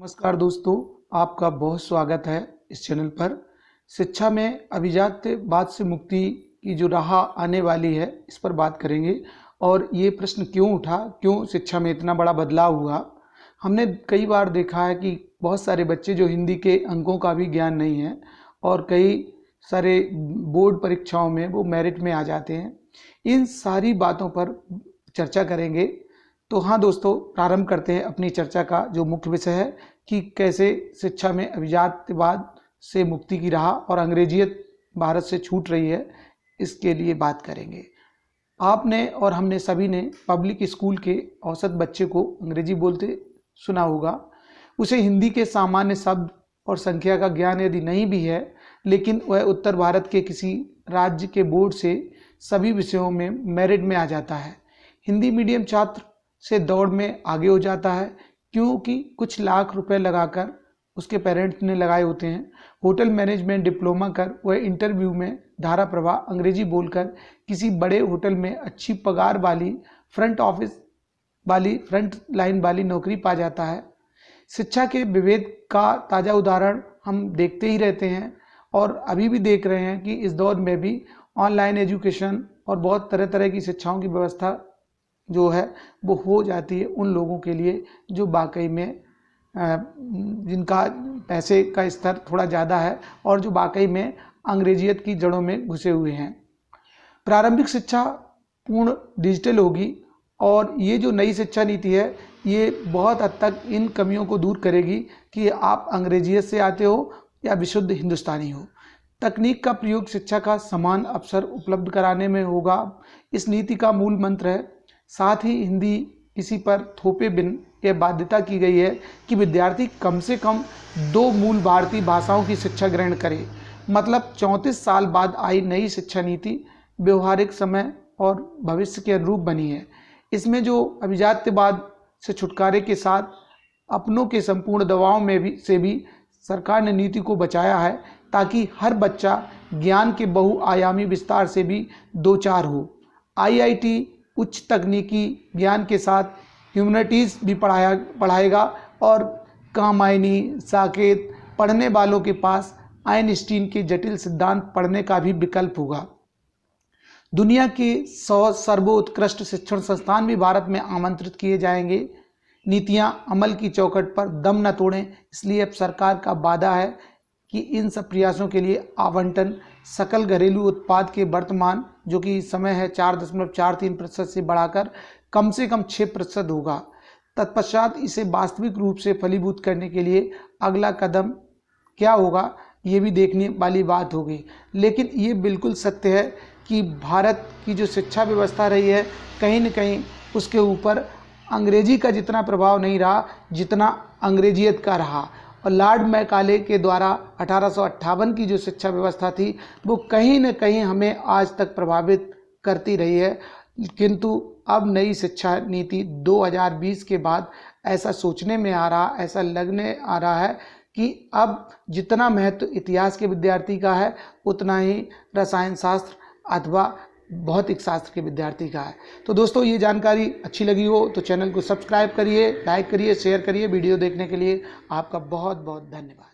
नमस्कार दोस्तों, आपका बहुत स्वागत है इस चैनल पर। शिक्षा में अभिजात्यवाद से मुक्ति की जो राह आने वाली है, इस पर बात करेंगे। और ये प्रश्न क्यों उठा, क्यों शिक्षा में इतना बड़ा बदलाव हुआ। हमने कई बार देखा है कि बहुत सारे बच्चे जो हिंदी के अंकों का भी ज्ञान नहीं है और कई सारे बोर्ड परीक्षाओं में वो मेरिट में आ जाते हैं। इन सारी बातों पर चर्चा करेंगे। तो हाँ दोस्तों, प्रारंभ करते हैं अपनी चर्चा का जो मुख्य विषय है कि कैसे शिक्षा में अभिजात्यवाद से मुक्ति की राह और अंग्रेजियत भारत से छूट रही है, इसके लिए बात करेंगे। आपने और हमने सभी ने पब्लिक स्कूल के औसत बच्चे को अंग्रेजी बोलते सुना होगा। उसे हिंदी के सामान्य शब्द और संख्या का ज्ञान यदि नहीं भी है, लेकिन वह उत्तर भारत के किसी राज्य के बोर्ड से सभी विषयों में मेरिट में आ जाता है। हिंदी मीडियम छात्र से दौड़ में आगे हो जाता है, क्योंकि कुछ लाख रुपए लगाकर उसके पेरेंट्स ने लगाए होते हैं। होटल मैनेजमेंट डिप्लोमा कर वह इंटरव्यू में धारा प्रवाह अंग्रेजी बोलकर किसी बड़े होटल में अच्छी पगार वाली फ्रंट लाइन वाली नौकरी पा जाता है। शिक्षा के विभेद का ताज़ा उदाहरण हम देखते ही रहते हैं और अभी भी देख रहे हैं कि इस दौर में भी ऑनलाइन एजुकेशन और बहुत तरह तरह की शिक्षाओं की व्यवस्था जो है वो हो जाती है उन लोगों के लिए जो वाकई में जिनका पैसे का स्तर थोड़ा ज़्यादा है और जो वाकई में अंग्रेजियत की जड़ों में घुसे हुए हैं। प्रारंभिक शिक्षा पूर्ण डिजिटल होगी और ये जो नई शिक्षा नीति है ये बहुत हद तक इन कमियों को दूर करेगी कि आप अंग्रेजियत से आते हो या विशुद्ध हिंदुस्तानी हो। तकनीक का प्रयोग शिक्षा का समान अवसर उपलब्ध कराने में होगा, इस नीति का मूल मंत्र है। साथ ही हिंदी किसी पर थोपे बिन यह बाध्यता की गई है कि विद्यार्थी कम से कम 2 मूल भारतीय भाषाओं की शिक्षा ग्रहण करे। मतलब 34 साल बाद आई नई शिक्षा नीति व्यवहारिक समय और भविष्य के अनुरूप बनी है। इसमें जो अभिजात्यवाद से छुटकारे के साथ अपनों के संपूर्ण दबाव में भी सरकार ने नीति को बचाया है, ताकि हर बच्चा ज्ञान के बहुआयामी विस्तार से भी दो चार हो। IIT उच्च तकनीकी ज्ञान के साथ ह्यूमैनिटीज़ भी पढ़ाएगा और कामायनी साकेत पढ़ने वालों के पास आइंस्टीन के जटिल सिद्धांत पढ़ने का भी विकल्प होगा। दुनिया के 100 सर्वोत्कृष्ट शिक्षण संस्थान भी भारत में आमंत्रित किए जाएंगे। नीतियां अमल की चौखट पर दम न तोड़ें, इसलिए अब सरकार का वादा है कि इन सब प्रयासों के लिए आवंटन सकल घरेलू उत्पाद के वर्तमान जो कि इस समय है 4.43% से बढ़ाकर कम से कम 6% होगा। तत्पश्चात इसे वास्तविक रूप से फलीभूत करने के लिए अगला कदम क्या होगा, ये भी देखने वाली बात होगी। लेकिन ये बिल्कुल सत्य है कि भारत की जो शिक्षा व्यवस्था रही है, कहीं न कहीं उसके ऊपर अंग्रेजी का जितना प्रभाव नहीं रहा जितना अंग्रेजियत का रहा। और लॉर्ड मैकाले के द्वारा 1858 की जो शिक्षा व्यवस्था थी वो कहीं न कहीं हमें आज तक प्रभावित करती रही है। किंतु अब नई शिक्षा नीति 2020 के बाद ऐसा सोचने में आ रहा, ऐसा लगने आ रहा है कि अब जितना महत्व इतिहास के विद्यार्थी का है उतना ही रसायन शास्त्र अथवा भौतिक शास्त्र के विद्यार्थी का है। तो दोस्तों, ये जानकारी अच्छी लगी हो तो चैनल को सब्सक्राइब करिए, लाइक करिए, शेयर करिए। वीडियो देखने के लिए आपका बहुत बहुत धन्यवाद।